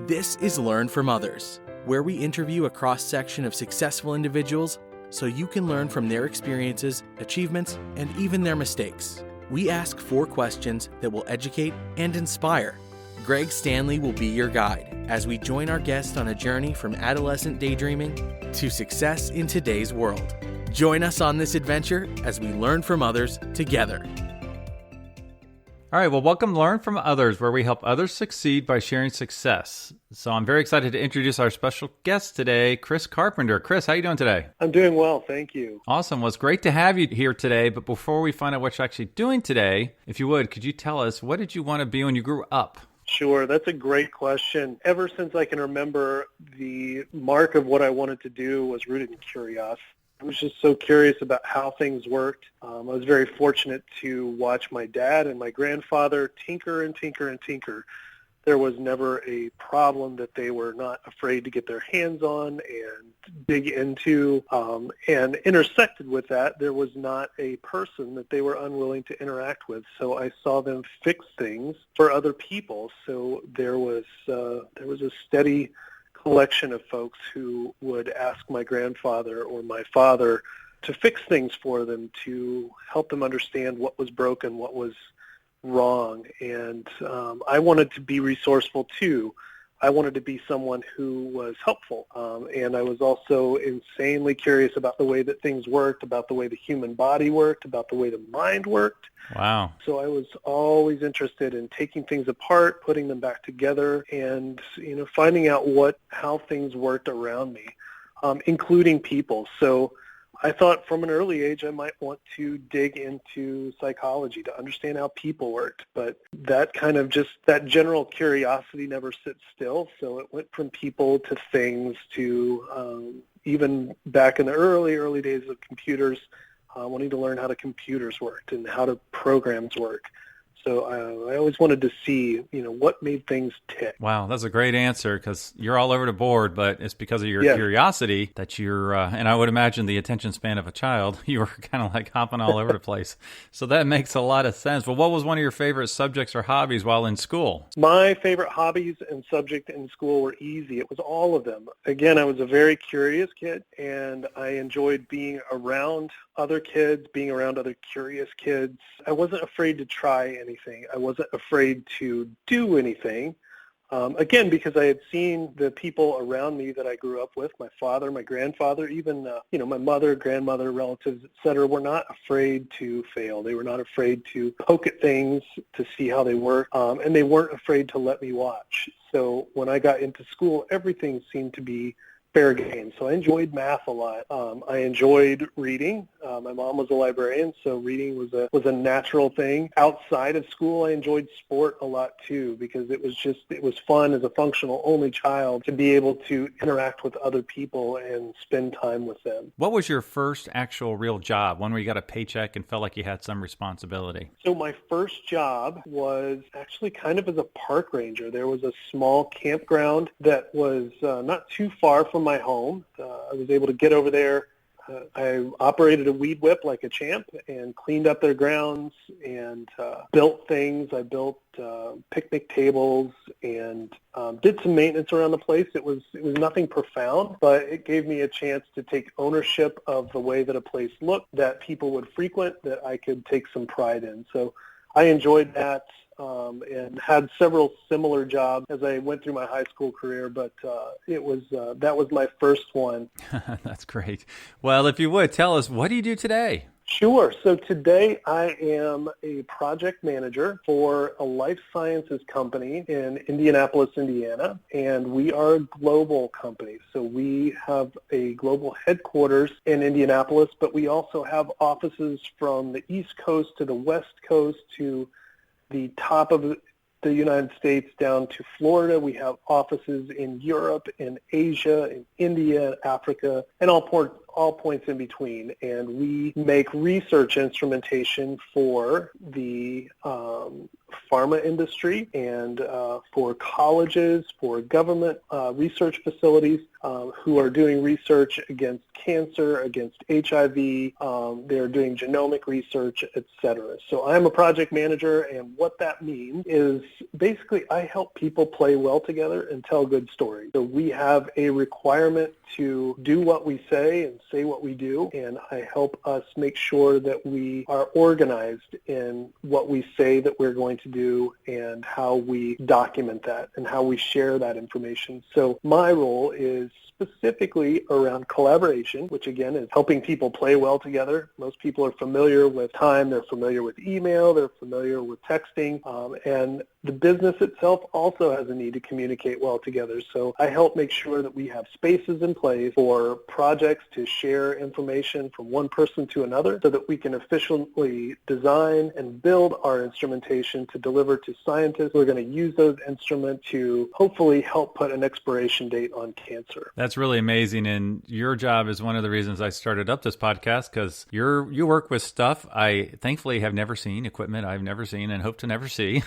This is Learn from Others, where we interview a cross-section of successful individuals so you can learn from their experiences, achievements, and even their mistakes. We ask 4 questions that will educate and inspire. Greg Stanley will be your guide as we join our guest on a journey from adolescent daydreaming to success in today's world. Join us on this adventure as we learn from others together. All right, well, welcome to Learn from Others, where we help others succeed by sharing success. So I'm very excited to introduce our special guest today, Chris Carpenter. Chris, how are you doing today? I'm doing well, thank you. Awesome. Well, it's great to have you here today. But before we find out what you're actually doing today, if you would, could you tell us, what did you want to be when you grew up? Sure, that's a great question. Ever since I can remember, the mark of what I wanted to do was rooted in curiosity. I was just so curious about how things worked. I was very fortunate to watch my dad and my grandfather tinker and tinker and tinker. There was never a problem that they were not afraid to get their hands on and dig into. And intersected with that, there was not a person that they were unwilling to interact with. So I saw them fix things for other people. So there was a steady collection of folks who would ask my grandfather or my father to fix things for them, to help them understand what was broken, what was wrong. And I wanted to be resourceful too. I wanted to be someone who was helpful. And I was also insanely curious about the way that things worked, about the way the human body worked, about the way the mind worked. Wow. So I was always interested in taking things apart, putting them back together, and finding out how things worked around me, including people. So I thought from an early age I might want to dig into psychology to understand how people worked, but that general curiosity never sits still. So it went from people to things to even back in the early days of computers, wanting to learn how the computers worked and how the programs work. So I always wanted to see, what made things tick. Wow, that's a great answer, because you're all over the board, but it's because of your curiosity that you're, and I would imagine the attention span of a child, you were kind of like hopping all over the place. So that makes a lot of sense. Well, what was one of your favorite subjects or hobbies while in school? My favorite hobbies and subject in school were easy. It was all of them. Again, I was a very curious kid, and I enjoyed being around other kids, being around other curious kids. I wasn't afraid to try anything. I wasn't afraid to do anything. Again, because I had seen the people around me that I grew up with, my father, my grandfather, even my mother, grandmother, relatives, et cetera, were not afraid to fail. They were not afraid to poke at things to see how they work, and they weren't afraid to let me watch. So when I got into school, everything seemed to be fair game. So I enjoyed math a lot. I enjoyed reading. My mom was a librarian, so reading was a natural thing. Outside of school, I enjoyed sport a lot too, because it was fun as a functional only child to be able to interact with other people and spend time with them. What was your first actual real job, one where you got a paycheck and felt like you had some responsibility? So my first job was actually kind of as a park ranger. There was a small campground that was not too far from my home. I was able to get over there. I operated a weed whip like a champ and cleaned up their grounds and built things. I built picnic tables and did some maintenance around the place. It was nothing profound, but it gave me a chance to take ownership of the way that a place looked, that people would frequent, that I could take some pride in. So I enjoyed that. And had several similar jobs as I went through my high school career, but that was my first one. That's great. Well, if you would, tell us, what do you do today? Sure. So today I am a project manager for a life sciences company in Indianapolis, Indiana, and we are a global company. So we have a global headquarters in Indianapolis, but we also have offices from the East Coast to the West Coast to the top of the United States down to Florida. We have offices in Europe, in Asia, in India, Africa, and all points in between. And we make research instrumentation for the pharma industry and for colleges, for government research facilities who are doing research against cancer, against HIV. They're doing genomic research, etc. So I'm a project manager, and what that means is basically I help people play well together and tell good stories. So we have a requirement to do what we say and say what we do, and I help us make sure that we are organized in what we say that we're going to do and how we document that and how we share that information. So my role is specifically around collaboration, which again is helping people play well together. Most people are familiar with time, they're familiar with email, they're familiar with texting, and the business itself also has a need to communicate well together. So I help make sure that we have spaces in place for projects to share information from one person to another so that we can efficiently design and build our instrumentation to deliver to scientists who are going to use those instruments to hopefully help put an expiration date on cancer. That's really amazing, and your job is one of the reasons I started up this podcast, because you work with stuff I thankfully have never seen, equipment I've never seen and hope to never see.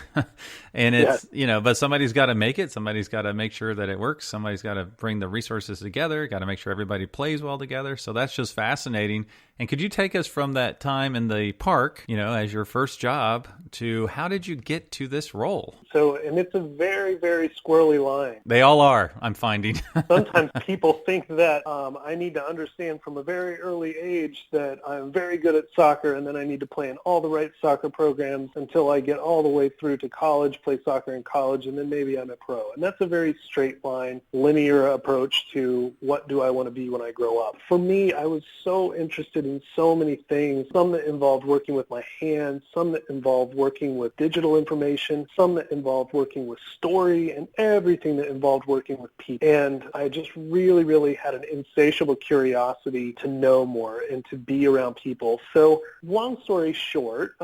And it's, but somebody's got to make it. Somebody's got to make sure that it works. Somebody's got to bring the resources together, got to make sure everybody plays well together. So that's just fascinating. And could you take us from that time in the park, as your first job, to how did you get to this role? So, and it's a very, very squirrely line. They all are, I'm finding. Sometimes people think that I need to understand from a very early age that I'm very good at soccer, and then I need to play in all the right soccer programs until I get all the way through to college, play soccer in college, and then maybe I'm a pro. And that's a very straight line, linear approach to what do I want to be when I grow up. For me, I was so interested in so many things, some that involved working with my hands, some that involved working with digital information, some that involved working with story, and everything that involved working with people. And I just really, really had an insatiable curiosity to know more and to be around people. So long story short,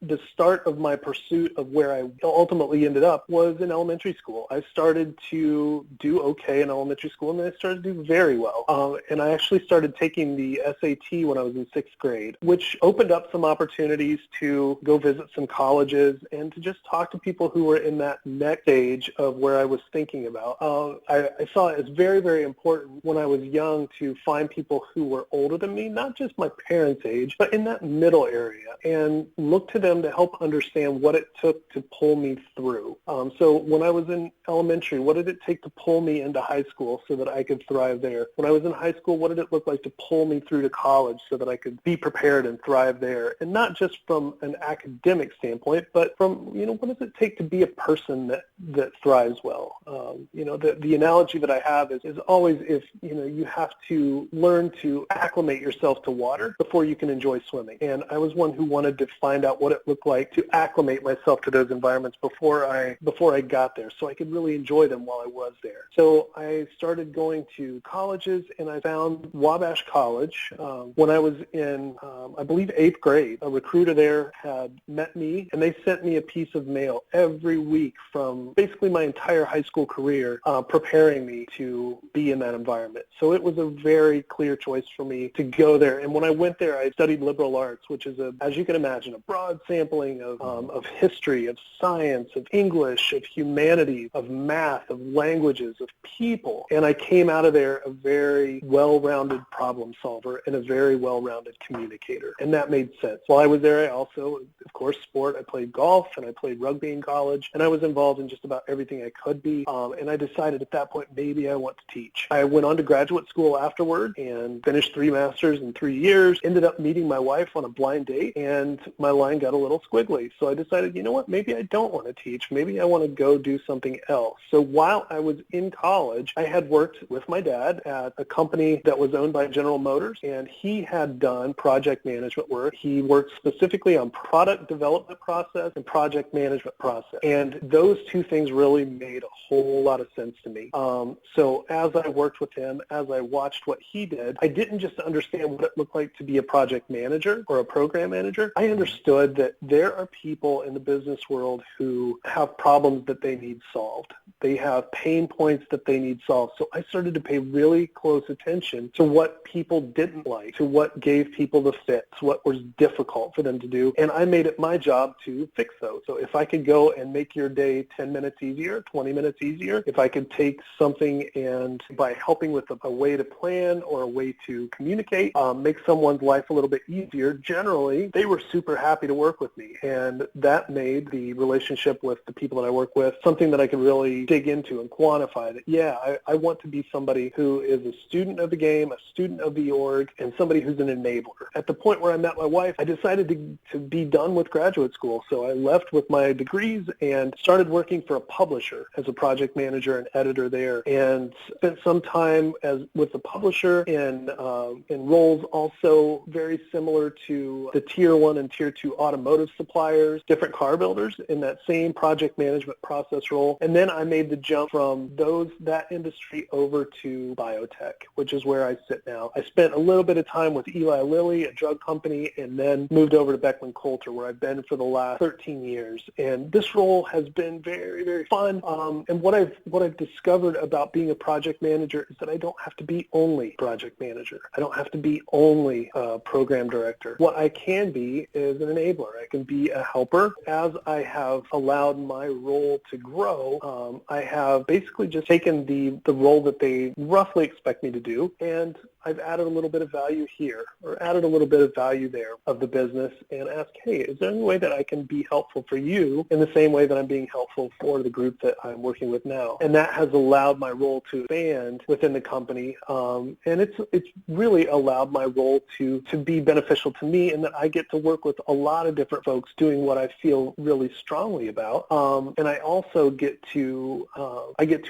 the start of my pursuit of where I ultimately ended up was in elementary school. I started to do okay in elementary school, and then I started to do very well. And I actually started taking the SAT when I was in 6th grade, which opened up some opportunities to go visit some colleges and to just talk to people who were in that next stage of where I was thinking about. I saw it as very, very important when I was young to find people who were older than me, not just my parents' age, but in that middle area, and look to them to help understand what it took to pull me through. So when I was in elementary, what did it take to pull me into high school so that I could thrive there? When I was in high school, what did it look like to pull me through to college so that I could be prepared and thrive there? And not just from an academic standpoint, but from, what does it take to be a person that thrives well? The analogy that I have is always if, you have to learn to acclimate yourself to water before you can enjoy swimming. And I was one who wanted to find out what it looked like to acclimate myself to those environments before I got there, so I could really enjoy them while I was there. So I started going to colleges, and I found Wabash College when I was in, I believe, 8th grade. A recruiter there had met me, and they sent me a piece of mail every week from basically my entire high school career, preparing me to be in that environment. So it was a very clear choice for me to go there. And when I went there, I studied liberal arts, which is, as you can imagine, a broad sampling of history, of science, of English, of humanities, of math, of languages, of people. And I came out of there a very well-rounded problem solver and a very well-rounded communicator. And that made sense. While I was there, I also, of course, sport. I played golf and I played rugby in college, and I was involved in just about everything I could be. And I decided at that point, maybe I want to teach. I went on to graduate school afterward and finished 3 masters in 3 years, ended up meeting my wife on a blind date, and my line got a little squiggly. So I decided, maybe I don't want to teach. Maybe I want to go do something else. So while I was in college, I had worked with my dad at a company that was owned by General Motors, and he had done project management work. He worked specifically on product development process and project management process. And those two things really made a whole lot of sense to me. So as I worked with him, as I watched what he did, I didn't just understand what it looked like to be a project manager or a program manager. I understood that there are people in the business world who have problems that they need solved. They have pain points that they need solved. So I started to pay really close attention to what people didn't like, to what gave people the fits, what was difficult for them to do. And I made it my job to fix those. So if I could go and make your day 10 minutes easier, 20 minutes easier, if I could take something and by helping with a way to plan or a way to communicate, make someone's life a little bit easier, generally they were super happy to work with me. And that made the relationship with the people that I work with something that I could really dig into and quantify that, yeah, I want to be somebody who is a student of the game, a student of the org, and somebody who's an enabler. At the point where I met my wife, I decided to be done with graduate school. So I left with my degrees and started working for a publisher as a project manager and editor there, and spent some time with the publisher in roles also very similar to the tier 1 and tier 2 automotive suppliers, different car builders in that same project management process role. And then I made the jump from that industry over to biotech, which is where I sit now. I spent a little bit of time with Eli Lilly, a drug company, and then moved over to Beckman Coulter, where I've been for the last 13 years. And this role has been very, very fun. And what I've discovered about being a project manager is that I don't have to be only project manager. I don't have to be only a program director. What I can be is an enabler. I can be a helper. As I have allowed my role to grow, I have basically just taken the role that they roughly expect me to do, and I've added a little bit of value here or added a little bit of value there of the business and asked, hey, is there any way that I can be helpful for you in the same way that I'm being helpful for the group that I'm working with now? And that has allowed my role to expand within the company. And it's really allowed my role to be beneficial to me, in that I get to work with a lot of different folks doing what I feel really strongly about. And I also get to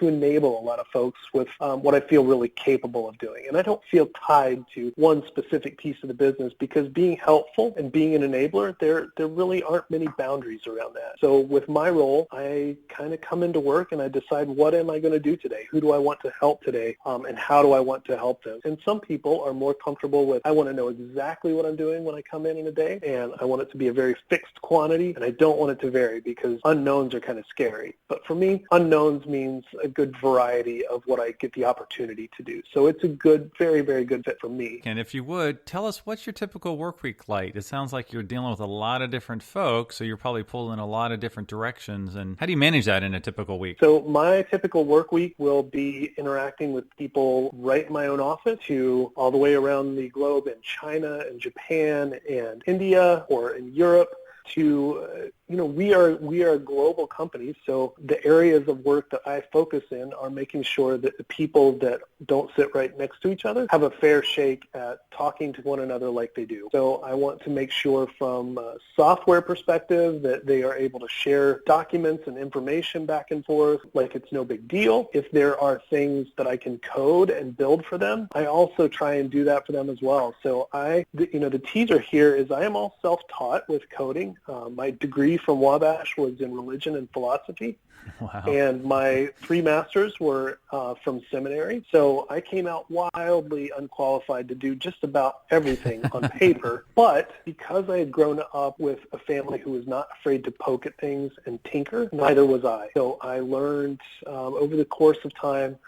enable a lot of folks with what I feel really capable of doing. And I don't feel tied to one specific piece of the business, because being helpful and being an enabler, there really aren't many boundaries around that. So with my role, I kind of come into work and I decide, what am I going to do today? Who do I want to help today? And how do I want to help them? And some people are more comfortable with, I want to know exactly what I'm doing when I come in a day, and I want it to be a very fixed quantity, and I don't want it to vary, because unknowns are kind of scary. But for me, unknowns means a good variety of what I get the opportunity to do. So it's a good, very, very good fit for me. And if you would, tell us, what's your typical work week like? It sounds like you're dealing with a lot of different folks, so you're probably pulled in a lot of different directions. And how do you manage that in a typical week? So my typical work week will be interacting with people right in my own office to all the way around the globe in China and Japan and India or in Europe. We are a global company, so the areas of work that I focus in are making sure that the people that don't sit right next to each other have a fair shake at talking to one another like they do. So I want to make sure from a software perspective that they are able to share documents and information back and forth like it's no big deal. If there are things that I can code and build for them, I also try and do that for them as well. So the teaser here is I am all self-taught with coding. My degree from Wabash was in religion and philosophy. Wow. And my 3 masters were from seminary. So I came out wildly unqualified to do just about everything on paper. But because I had grown up with a family who was not afraid to poke at things and tinker, neither was I. So I learned over the course of time,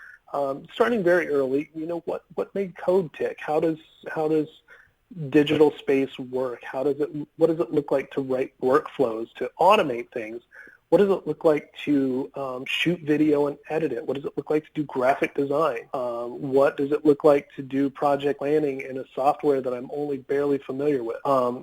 starting very early, what made code tick? How does digital space work? What does it look like to write workflows, to automate things? What does it look like to shoot video and edit it? What does it look like to do graphic design? What does it look like to do project planning in a software that I'm only barely familiar with?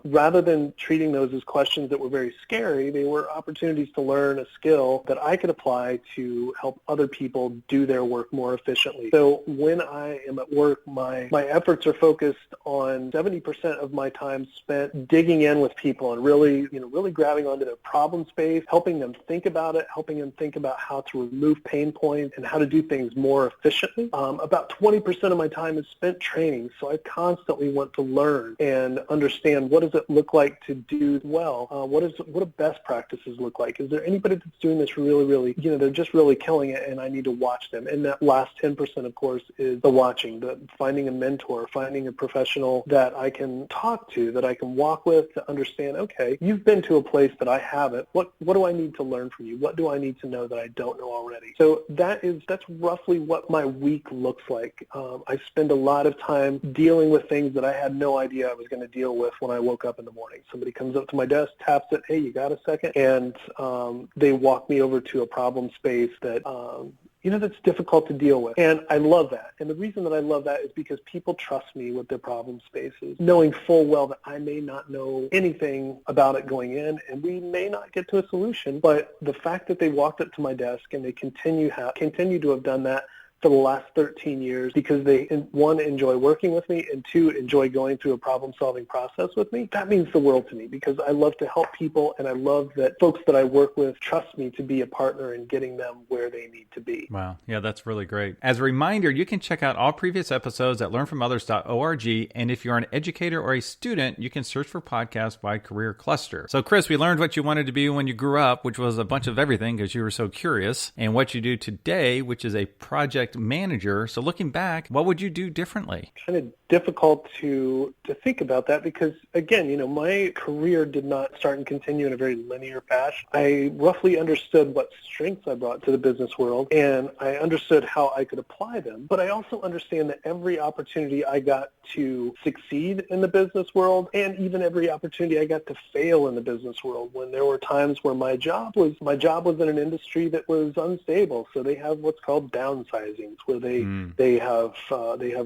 Rather than treating those as questions that were very scary, they were opportunities to learn a skill that I could apply to help other people do their work more efficiently. So when I am at work, my efforts are focused on 70% of my time spent digging in with people and really grabbing onto their problem space, helping them think about it, helping them think about how to remove pain points and how to do things more efficiently. About 20% of my time is spent training, so I constantly want to learn and understand what does it look like to do well. What do best practices look like? Is there anybody that's doing this really, they're just really killing it, and I need to watch them. And that last 10%, of course, is the watching, the finding a mentor, finding a professional that I can talk to, that I can walk with to understand, okay, you've been to a place that I haven't. What do I need to learn from you? What do I need to know that I don't know already? So that's roughly what my week looks like. I spend a lot of time dealing with things that I had no idea I was going to deal with when I woke up in the morning. Somebody comes up to my desk, taps it, hey, you got a second? And they walk me over to a problem space that that's difficult to deal with. And I love that. And the reason that I love that is because people trust me with their problem spaces, knowing full well that I may not know anything about it going in, and we may not get to a solution. But the fact that they walked up to my desk and they continue to have done that for the last 13 years because they, one, enjoy working with me, and two, enjoy going through a problem-solving process with me, that means the world to me because I love to help people, and I love that folks that I work with trust me to be a partner in getting them where they need to be. Wow. Yeah, that's really great. As a reminder, you can check out all previous episodes at learnfromothers.org, and if you're an educator or a student, you can search for podcasts by career cluster. So, Chris, we learned what you wanted to be when you grew up, which was a bunch of everything because you were so curious, and what you do today, which is a project manager. So looking back, what would you do differently? Kind of difficult to think about that because, again, my career did not start and continue in a very linear fashion. I roughly understood what strengths I brought to the business world, and I understood how I could apply them. But I also understand that every opportunity I got to succeed in the business world, and even every opportunity I got to fail in the business world, when there were times where my job was in an industry that was unstable. So they have what's called downsizing, where they have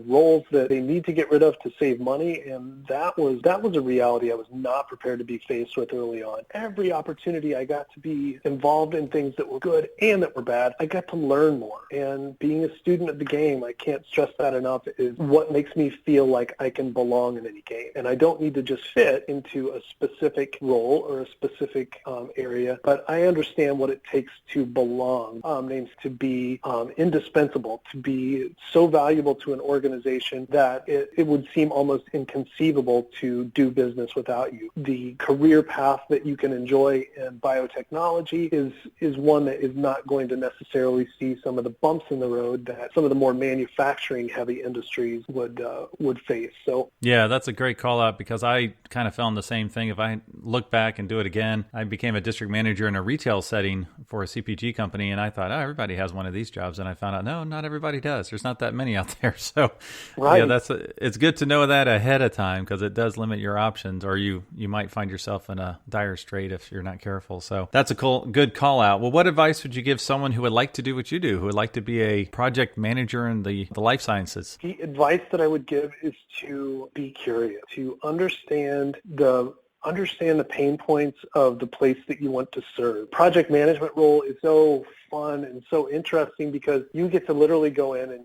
roles that they need to get rid of to save money, and that was a reality I was not prepared to be faced with early on. Every opportunity I got to be involved in things that were good and that were bad, I got to learn more. And being a student of the game, I can't stress that enough, is what makes me feel like I can belong in any game. And I don't need to just fit into a specific role or a specific area, but I understand what it takes to belong, names to be indispensable, to be so valuable to an organization that it would seem almost inconceivable to do business without you. The career path that you can enjoy in biotechnology is one that is not going to necessarily see some of the bumps in the road that some of the more manufacturing-heavy industries would face. So yeah, that's a great call out because I kind of found the same thing. If I look back and do it again, I became a district manager in a retail setting for a CPG company, and I thought, everybody has one of these jobs, and I found out, no, not everybody does. There's not that many out there. So right. Yeah, it's good to know that ahead of time because it does limit your options, or you might find yourself in a dire strait if you're not careful. So that's a good call out. Well, what advice would you give someone who would like to do what you do, who would like to be a project manager in the life sciences? The advice that I would give is to be curious, to understand the pain points of the place that you want to serve. Project management role is so fun and so interesting because you get to literally go in and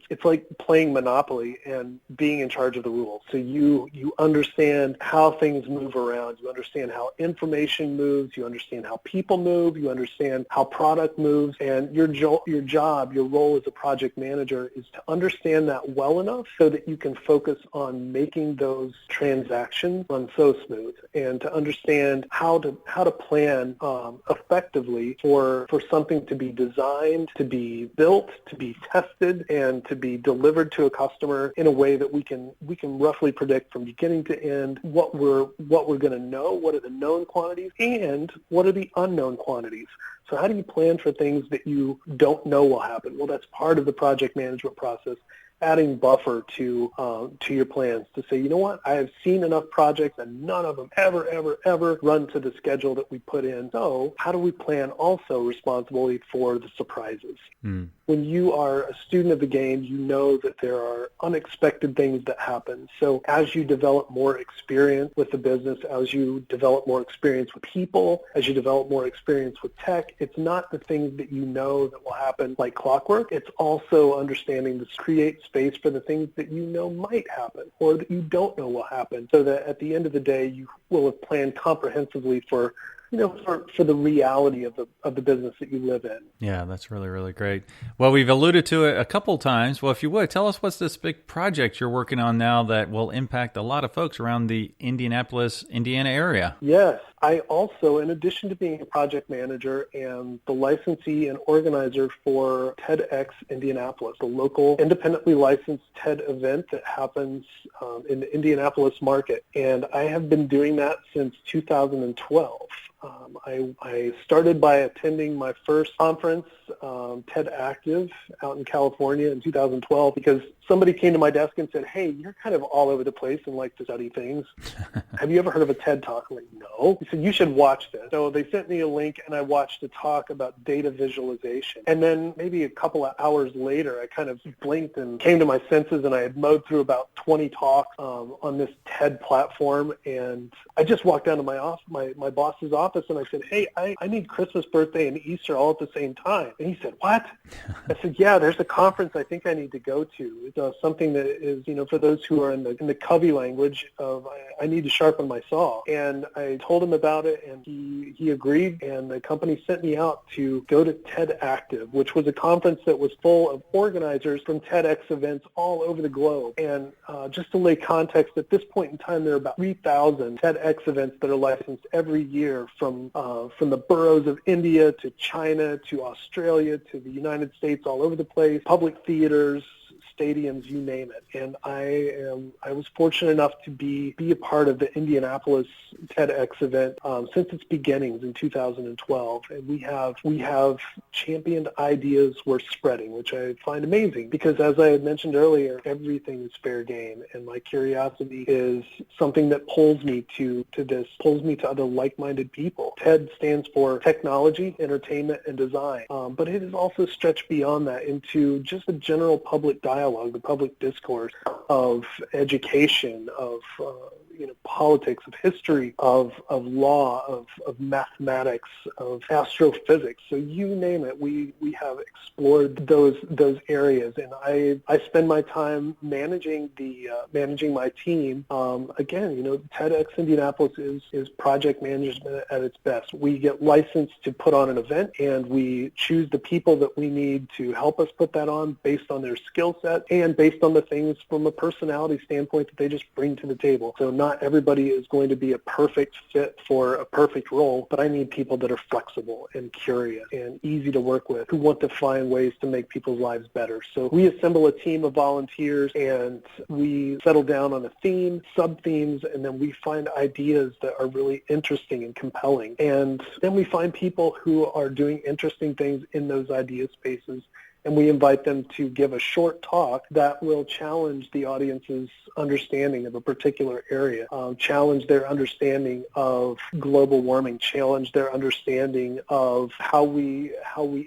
it's like playing Monopoly and being in charge of the rules. So you understand how things move around. You understand how information moves. You understand how people move. You understand how product moves. And your role as a project manager is to understand that well enough so that you can focus on making those transactions run so smooth, and to understand how to plan effectively for something to be designed, to be built, to be tested, and to be delivered to a customer in a way that we can roughly predict from beginning to end what we're going to know, what are the known quantities, and what are the unknown quantities. So how do you plan for things that you don't know will happen? Well, that's part of the project management process. Adding buffer to your plans to say, you know what, I have seen enough projects and none of them ever run to the schedule that we put in. So how do we plan also responsibly for the surprises? When you are a student of the game, you know that there are unexpected things that happen. So as you develop more experience with the business, as you develop more experience with people, as you develop more experience with tech, it's not the things that you know that will happen like clockwork. It's also understanding to create space for the things that you know might happen or that you don't know will happen, so that at the end of the day, you will have planned comprehensively for for the reality of the business that you live in. Yeah, that's really, really great. Well, we've alluded to it a couple times. Well, if you would, tell us what's this big project you're working on now that will impact a lot of folks around the Indianapolis, Indiana area. Yes. I also, in addition to being a project manager, am the licensee and organizer for TedX Indianapolis, the local independently licensed TED event that happens in the Indianapolis market. And I have been doing that since 2012. I started by attending my first conference, TED Active, out in California in 2012, because somebody came to my desk and said, "Hey, you're kind of all over the place and like to study things. Have you ever heard of a TED Talk?" I'm like, "No." He said, "You should watch this." So they sent me a link, and I watched a talk about data visualization. And then maybe a couple of hours later, I kind of blinked and came to my senses, and I had mowed through about 20 talks on this TED platform. And I just walked down to my boss's office, and I said, "Hey, I need Christmas, birthday, and Easter all at the same time." And he said, "What?" I said, "Yeah, there's a conference I think I need to go to. It's something that is, for those who are in the Covey language of I need to sharpen my saw." And I told him about it, and he agreed, and the company sent me out to go to TED Active, which was a conference that was full of organizers from TEDx events all over the globe. And just to lay context, at this point in time, there are about 3,000 TEDx events that are licensed every year from the boroughs of India to China to Australia to the United States, all over the place, public theaters, stadiums, you name it. And I was fortunate enough to be a part of the Indianapolis TEDx event since its beginnings in 2012. And we have championed ideas worth spreading, which I find amazing, because as I had mentioned earlier, everything is fair game, and my curiosity is something that pulls me to other like-minded people. TED stands for technology, entertainment, and design, but it is also stretched beyond that into just the general public dialogue, the public discourse of education, of politics, of history, of law, of mathematics, of astrophysics. So you name it, we have explored those areas, and I spend my time managing my team. Again, TEDx Indianapolis is project management at its best. We get licensed to put on an event, and we choose the people that we need to help us put that on based on their skill set and based on the things from a personality standpoint that they just bring to the table. So not everybody is going to be a perfect fit for a perfect role, but I need people that are flexible and curious and easy to work with, who want to find ways to make people's lives better. So we assemble a team of volunteers, and we settle down on a theme, sub-themes, and then we find ideas that are really interesting and compelling. And then we find people who are doing interesting things in those idea spaces, and we invite them to give a short talk that will challenge the audience's understanding of a particular area, challenge their understanding of global warming, challenge their understanding of how we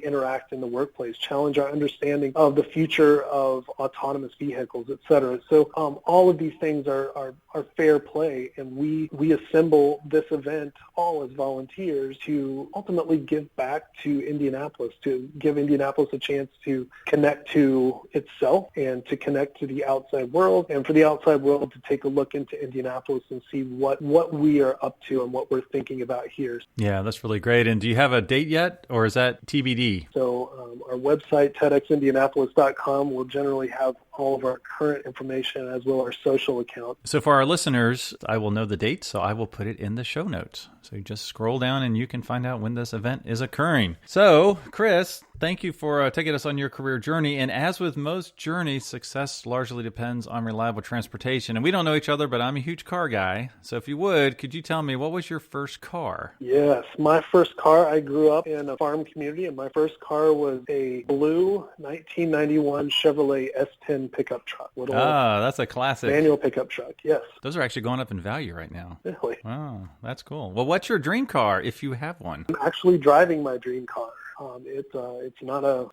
interact in the workplace, challenge our understanding of the future of autonomous vehicles, et cetera. So all of these things are fair play, and we assemble this event all as volunteers to ultimately give back to Indianapolis, to give Indianapolis a chance to connect to itself and to connect to the outside world, and for the outside world to take a look into Indianapolis and see what we are up to and what we're thinking about here. Yeah, that's really great. And do you have a date yet, or is that TBD? So our website, TEDxIndianapolis.com, will generally have all of our current information as well as our social account. So for our listeners, I will know the date, so I will put it in the show notes. So you just scroll down and you can find out when this event is occurring. So, Chris, thank you for taking us on your career journey. And as with most journeys, success largely depends on reliable transportation. And we don't know each other, but I'm a huge car guy. So if you would, could you tell me, what was your first car? Yes, my first car, I grew up in a farm community, and my first car was a blue 1991 Chevrolet S10 pickup truck. That's a classic. Manual pickup truck, yes. Those are actually going up in value right now. Really? Wow, that's cool. Well, what's your dream car if you have one? I'm actually driving my dream car. It's not a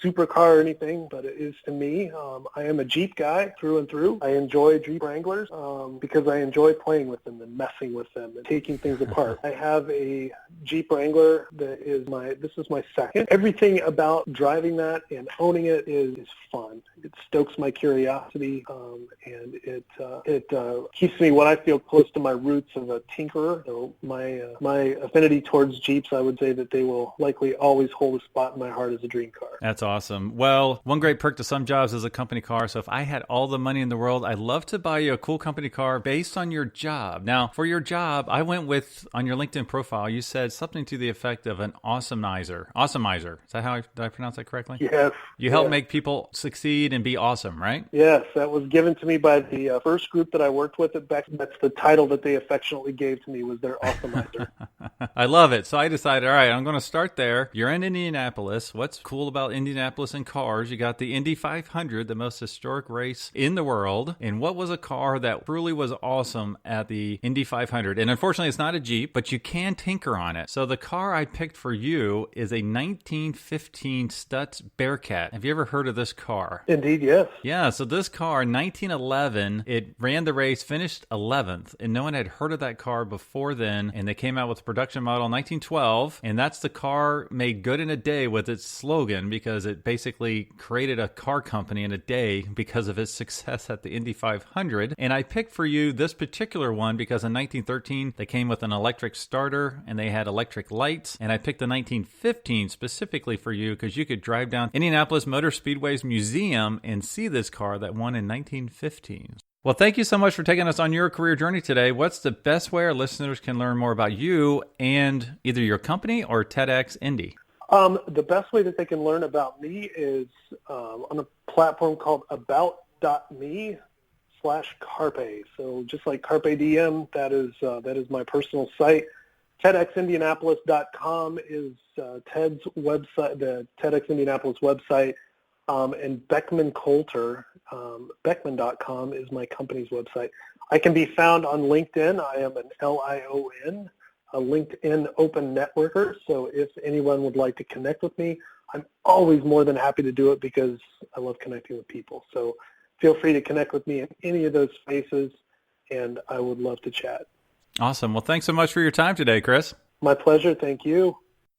supercar or anything, but it is to me. I am a Jeep guy through and through. I enjoy Jeep Wranglers because I enjoy playing with them and messing with them and taking things apart. I have a Jeep Wrangler that is my second. Everything about driving that and owning it is fun. It stokes my curiosity, and it keeps me what I feel close to my roots of a tinkerer. So my affinity towards Jeeps, I would say that they will likely always hold a spot in my heart as a dream car. That's awesome. Well, one great perk to some jobs is a company car. So if I had all the money in the world, I'd love to buy you a cool company car based on your job. Now, for your job, I went with, on your LinkedIn profile, you said something to the effect of an awesomizer. Awesomizer. Is that how did I pronounce that correctly? Yes. You help make people succeed and be awesome, right? Yes, that was given to me by the first group that I worked with at Beckman. That's the title that they affectionately gave to me, was their awesomizer. I love it. So I decided, all right, I'm going to start there. You're in Indianapolis. What's cool about Indianapolis and cars? You got the Indy 500, the most historic race in the world. And what was a car that truly was awesome at the Indy 500? And unfortunately, it's not a Jeep, but you can tinker on it. So the car I picked for you is a 1915 Stutz Bearcat. Have you ever heard of this car? Indeed, yes. Yeah, so this car, 1911, it ran the race, finished 11th, and no one had heard of that car before then, and they came out with the production model in 1912, and that's the car made good in a day with its slogan, because it basically created a car company in a day because of its success at the Indy 500. And I picked for you this particular one because in 1913, they came with an electric starter, and they had electric lights, and I picked the 1915 specifically for you because you could drive down Indianapolis Motor Speedway's museum and see this car that won in 1915. Well, thank you so much for taking us on your career journey today. What's the best way our listeners can learn more about you and either your company or TedX Indy? The best way that they can learn about me is on a platform called about.me/Carpe. So just like Carpe Diem, that is my personal site. TedXIndianapolis.com is Ted's website, the TedX Indianapolis website, and Beckman Coulter, Beckman.com is my company's website. I can be found on LinkedIn. I am an LION, a LinkedIn open networker. So if anyone would like to connect with me, I'm always more than happy to do it because I love connecting with people. So feel free to connect with me in any of those spaces, and I would love to chat. Awesome. Well, thanks so much for your time today, Chris. My pleasure. Thank you.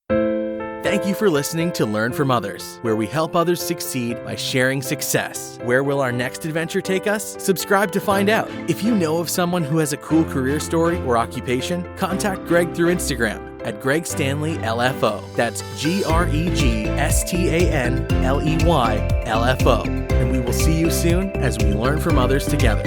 Thank you for listening to Learn from Others, where we help others succeed by sharing success. Where will our next adventure take us? Subscribe to find out. If you know of someone who has a cool career story or occupation, contact Greg through Instagram at Greg Stanley LFO. That's GregStanley LFO. And we will see you soon as we learn from others together.